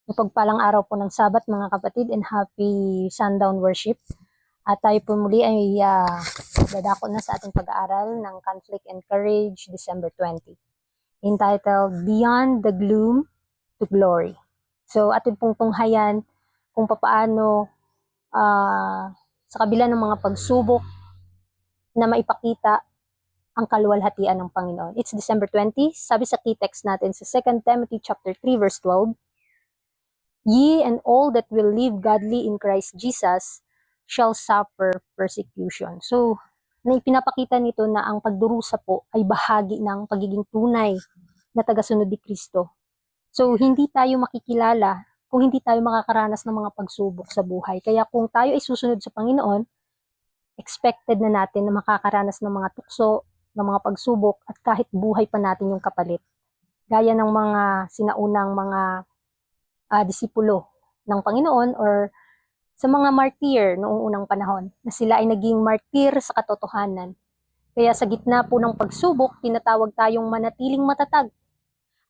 Mapagpalang araw po ng Sabat mga kapatid and happy sundown worship. At tayo po muli ay dadako na sa ating pag-aaral ng Conflict and Courage December 20, entitled Beyond the Gloom to Glory. So atin pong tunghayan kung papaano sa kabila ng mga pagsubok na maipakita ang kaluwalhatian ng Panginoon. It's December 20, sabi sa key text natin sa 2 Timothy chapter 3 verse 12, Ye and all that will live godly in Christ Jesus shall suffer persecution. So, ipinapakita nito na ang pagdurusa po ay bahagi ng pagiging tunay na tagasunod ni Kristo. So, hindi tayo makikilala kung hindi tayo makakaranas ng mga pagsubok sa buhay. Kaya kung tayo ay susunod sa Panginoon, expected na natin na makakaranas ng mga tukso, ng mga pagsubok, at kahit buhay pa natin yung kapalit. Gaya ng mga sinaunang mga disipulo ng Panginoon or sa mga martir noong unang panahon na sila ay naging martir sa katotohanan. Kaya sa gitna po ng pagsubok, tinatawag tayong manatiling matatag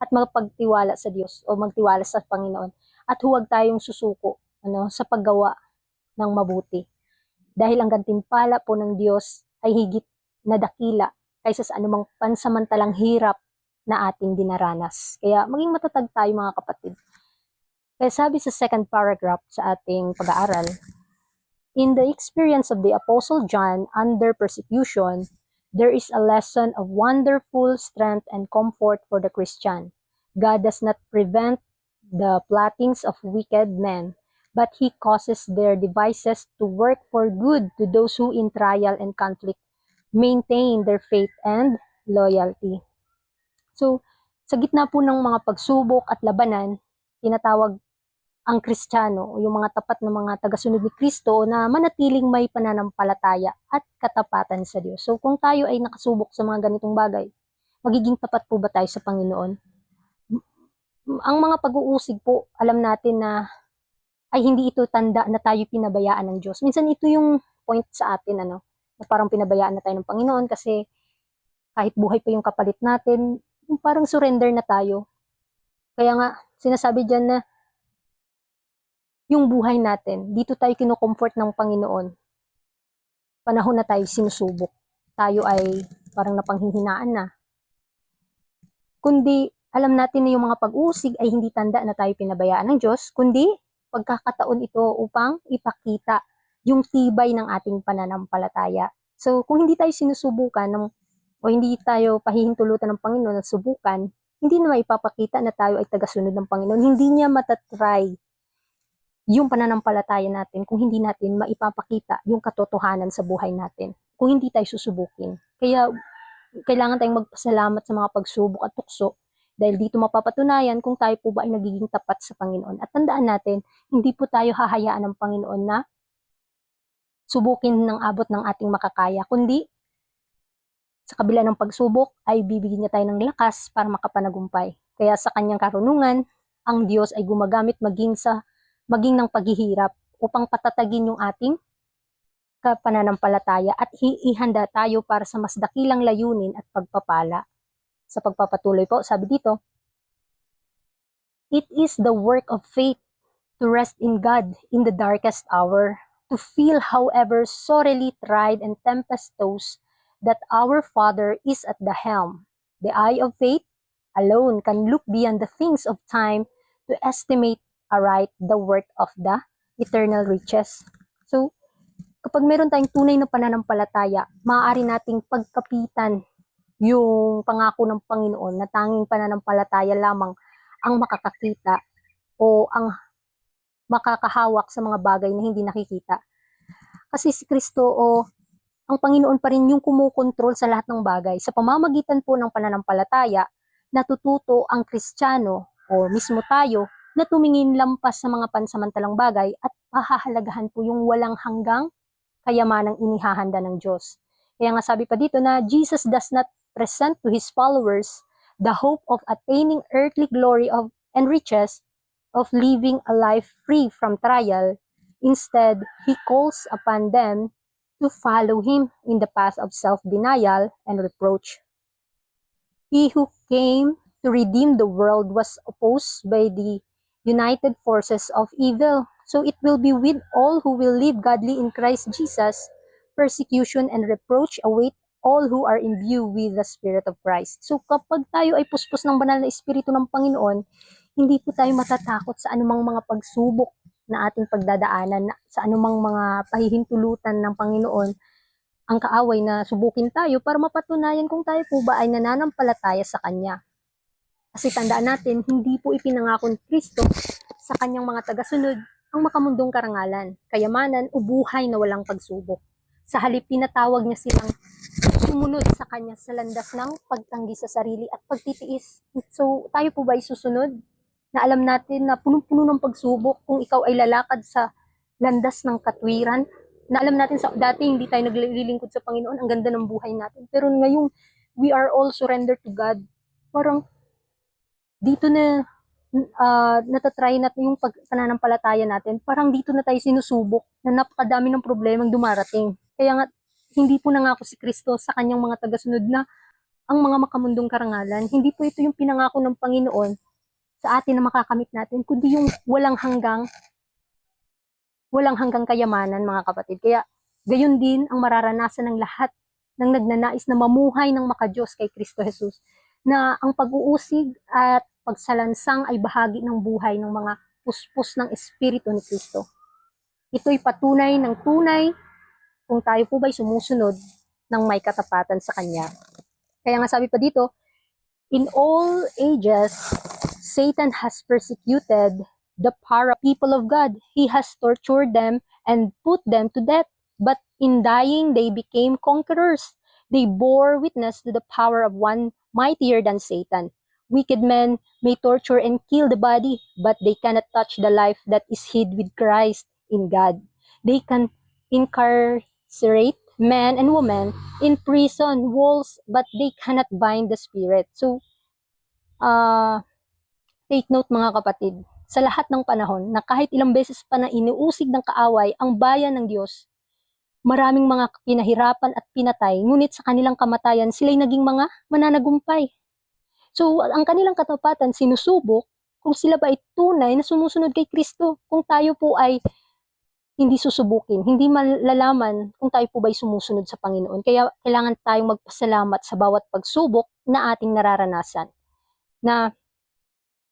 at magpagtiwala sa Diyos o magtiwala sa Panginoon at huwag tayong susuko sa paggawa ng mabuti. Dahil ang gantimpala po ng Diyos ay higit na dakila kaysa sa anumang pansamantalang hirap na ating dinaranas. Kaya maging matatag tayo mga kapatid. Kaya sabi sa second paragraph sa ating pag-aaral, in the experience of the Apostle John under persecution, there is a lesson of wonderful strength and comfort for the Christian. God does not prevent the plottings of wicked men, but He causes their devices to work for good to those who in trial and conflict maintain their faith and loyalty. So, sa gitna po ng mga pagsubok at labanan, tinatawag ang Kristiyano o yung mga tapat na mga tagasunod ni Kristo na manatiling may pananampalataya at katapatan sa Diyos. So kung tayo ay nakasubok sa mga ganitong bagay, magiging tapat po ba tayo sa Panginoon? Ang mga pag-uusig po, alam natin na ay hindi ito tanda na tayo pinabayaan ng Diyos. Minsan ito yung point sa atin, na parang pinabayaan na tayo ng Panginoon kasi kahit buhay pa yung kapalit natin, parang surrender na tayo. Kaya nga, sinasabi dyan na yung buhay natin, dito tayo kinocomfort ng Panginoon. Panahon na tayo sinusubok. Tayo ay parang napanghihinaan na. Kundi, alam natin na yung mga pag-uusig ay hindi tanda na tayo pinabayaan ng Diyos, kundi pagkakataon ito upang ipakita yung tibay ng ating pananampalataya. So, kung hindi tayo sinusubukan o hindi tayo pahihintulutan ng Panginoon at subukan, hindi na maipapakita na tayo ay tagasunod ng Panginoon. Hindi niya matatry yung pananampalataya natin kung hindi natin maipapakita yung katotohanan sa buhay natin, kung hindi tayo susubukin. Kaya kailangan tayong magpasalamat sa mga pagsubok at tukso dahil dito mapapatunayan kung tayo po ba ay nagiging tapat sa Panginoon. At tandaan natin, hindi po tayo hahayaan ng Panginoon na subukin ng abot ng ating makakaya, kundi sa kabila ng pagsubok ay bibigyan niya tayo ng lakas para makapanagumpay. Kaya sa kanyang karunungan, ang Diyos ay gumagamit maging ng paghihirap upang patatagin yung ating pananampalataya at ihanda tayo para sa mas dakilang layunin at pagpapala. Sa pagpapatuloy po, sabi dito, it is the work of faith to rest in God in the darkest hour, to feel however sorely tried and tempestuous that our Father is at the helm. The eye of faith alone can look beyond the things of time to estimate aright the worth of the eternal riches. So, kapag meron tayong tunay na pananampalataya, maaari nating pagkapitan yung pangako ng Panginoon na tanging pananampalataya lamang ang makakakita o ang makakahawak sa mga bagay na hindi nakikita. Kasi si Kristo o ang Panginoon pa rin yung kumukontrol sa lahat ng bagay. Sa pamamagitan po ng pananampalataya, natututo ang Kristiyano o mismo tayo na tumingin lampas sa mga pansamantalang bagay at pahahalagahan po yung walang hanggang kayamanang inihahanda ng Diyos. Kaya nga sabi pa dito na Jesus does not present to His followers the hope of attaining earthly glory and riches, of living a life free from trial. Instead, He calls upon them to follow Him in the path of self-denial and reproach. He who came to redeem the world was opposed by the united forces of evil. So it will be with all who will live godly in Christ Jesus. Persecution and reproach await all who are imbued with the Spirit of Christ. So kapag tayo ay puspos ng banal na Espiritu ng Panginoon, hindi po tayo matatakot sa anumang mga pagsubok na ating pagdadaanan, sa anumang mga pahihintulutan ng Panginoon, ang kaaway na subukin tayo para mapatunayan kung tayo po ba ay nananampalataya sa Kanya. Kasi tandaan natin, hindi po ipinangako ni Kristo sa Kanyang mga tagasunod ang makamundong karangalan, kayamanan o buhay na walang pagsubok. Sa halip, tinatawag niya silang sumunod sa Kanya sa landas ng pagtanggi sa sarili at pagtitiis. So, tayo po ba ay susunod? Na alam natin na punong-puno ng pagsubok kung ikaw ay lalakad sa landas ng katwiran. Na alam natin sa dati hindi tayo naglilingkod sa Panginoon, ang ganda ng buhay natin. Pero ngayong we are all surrendered to God, parang dito na natatry natin yung pananampalataya natin, parang dito na tayo sinusubok na napakadami ng problemang dumarating. Kaya nga, hindi po nangako si Kristo sa kanyang mga tagasunod na ang mga makamundong karangalan, hindi po ito yung pinangako ng Panginoon sa atin na makakamit natin, kundi yung walang hanggang kayamanan, mga kapatid. Kaya, gayon din ang mararanasan ng lahat ng nagnanais na mamuhay ng makadiyos kay Kristo Jesus, na ang pag-uusig at pagsalansang ay bahagi ng buhay ng mga puspos ng Espiritu ni Kristo. Ito'y patunay ng tunay kung tayo po ba'y sumusunod ng may katapatan sa Kanya. Kaya nga sabi pa dito, in all ages, Satan has persecuted the people of God. He has tortured them and put them to death. But in dying, they became conquerors. They bore witness to the power of one mightier than Satan. Wicked men may torture and kill the body, but they cannot touch the life that is hid with Christ in God. They can incarcerate men and women in prison walls, but they cannot bind the spirit. So, take note, mga kapatid, sa lahat ng panahon na kahit ilang beses pa na inuusig ng kaaway ang bayan ng Diyos, maraming mga pinahirapan at pinatay, ngunit sa kanilang kamatayan, sila'y naging mga mananagumpay. So, ang kanilang katapatan sinusubok kung sila ba ay tunay na sumusunod kay Kristo. Kung tayo po ay hindi susubukin, hindi malalaman kung tayo po ba ay sumusunod sa Panginoon. Kaya kailangan tayong magpasalamat sa bawat pagsubok na ating nararanasan. Na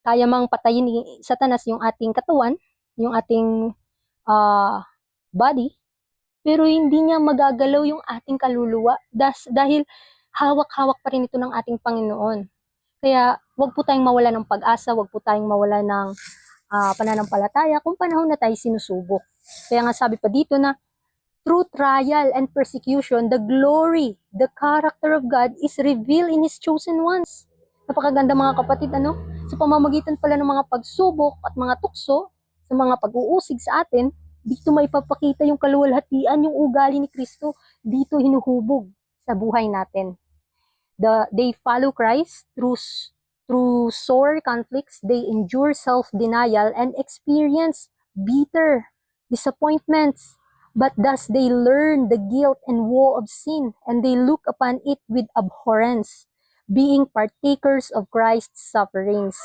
kaya mang patayin ni Satanas yung ating katawan, yung ating body, pero hindi niya magagalaw yung ating kaluluwa dahil hawak-hawak pa rin ito ng ating Panginoon. Kaya wag po tayong mawala ng pag-asa, wag po tayong mawala ng pananampalataya kung panahon na tayo sinusubok. Kaya nga sabi pa dito na through trial and persecution, the glory, the character of God is revealed in His chosen ones. Napakaganda, mga kapatid, ano? Sa pamamagitan pala ng mga pagsubok at mga tukso, sa mga pag-uusig sa atin, dito may papakita yung kaluwalhatian, yung ugali ni Kristo, dito hinuhubog sa buhay natin. They follow Christ through sore conflicts, they endure self-denial and experience bitter disappointments. But thus they learn the guilt and woe of sin, and they look upon it with abhorrence, being partakers of Christ's sufferings.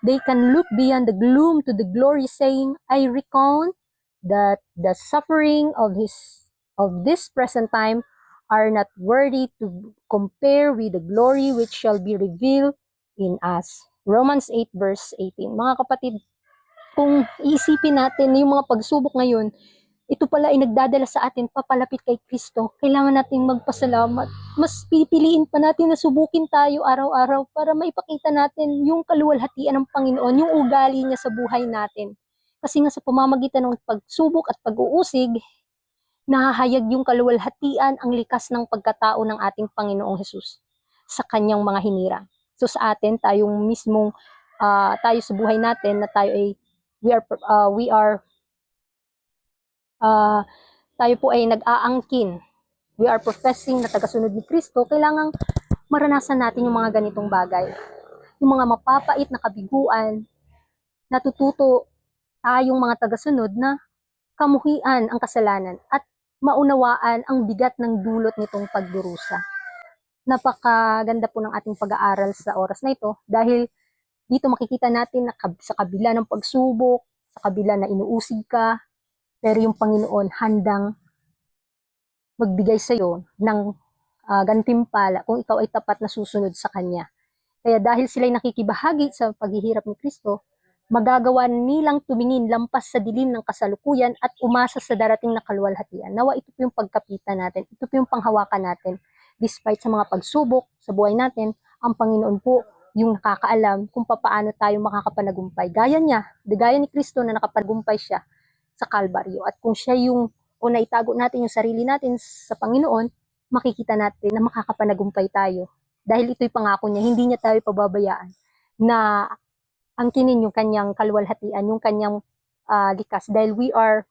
They can look beyond the gloom to the glory, saying, I reckon that the suffering of this present time are not worthy to compare with the glory which shall be revealed in us. Romans 8 verse 18. Mga kapatid, kung iisipin natin yung mga pagsubok ngayon, ito pala ay nagdadala sa atin papalapit kay Kristo. Kailangan nating magpasalamat. Mas pipiliin pa natin na subukin tayo araw-araw para maipakita natin yung kaluwalhatian ng Panginoon, yung ugali niya sa buhay natin. Kasi nga sa pamamagitan ng pagsubok at pag-uusig, nahahayag yung kaluwalhatian, ang likas ng pagkatao ng ating Panginoong Hesus sa kanyang mga hinira. So sa atin, tayong mismong, tayo sa buhay natin na tayo ay, tayo po ay nag-aangkin. We are professing na tagasunod ni Kristo. Kailangang maranasan natin yung mga ganitong bagay. Yung mga mapapait na kabiguan, natututo tayong mga tagasunod na kamuhian ang kasalanan at maunawaan ang bigat ng dulot nitong pagdurusa. Napakaganda po ng ating pag-aaral sa oras na ito dahil Dito makikita natin na sa kabila ng pagsubok, sa kabila na inuusig ka, pero yung Panginoon handang magbigay sa iyo ng gantimpala kung ikaw ay tapat na susunod sa Kanya. Kaya dahil sila'y nakikibahagi sa paghihirap ni Kristo, magagawa nilang tumingin lampas sa dilim ng kasalukuyan at umasa sa darating na kaluwalhatian. Nawa ito po yung pagkapitan natin, ito po yung panghawakan natin. Despite sa mga pagsubok sa buhay natin, ang Panginoon po yung nakakaalam kung paano tayo makakapanagumpay. Gaya niya, gaya ni Kristo na nakapanagumpay siya sa Kalbaryo. At kung siya yung, o naitago natin yung sarili natin sa Panginoon, makikita natin na makakapanagumpay tayo. Dahil ito'y pangako niya, hindi niya tayo pababayaan na angkinin yung kanyang kaluwalhatian, yung kanyang likas. Dahil we are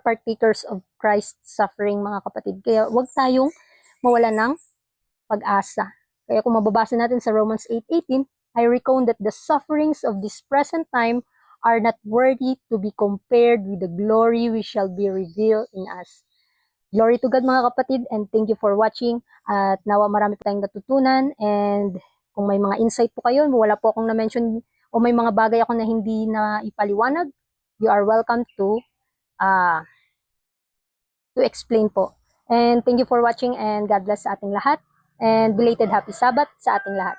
partakers of Christ's suffering, mga kapatid. Kaya huwag tayong mawala ng pag-asa. Kaya kung mababasa natin sa Romans 8:18, I reckon that the sufferings of this present time are not worthy to be compared with the glory which shall be revealed in us. Glory to God, mga kapatid, and thank you for watching. At nawa marami po tayong natutunan, and kung may mga insight po kayo, wala po akong na-mention o may mga bagay ako na hindi na ipaliwanag, you are welcome to explain po. And thank you for watching, and God bless sa ating lahat, and belated happy Sabbath sa ating lahat.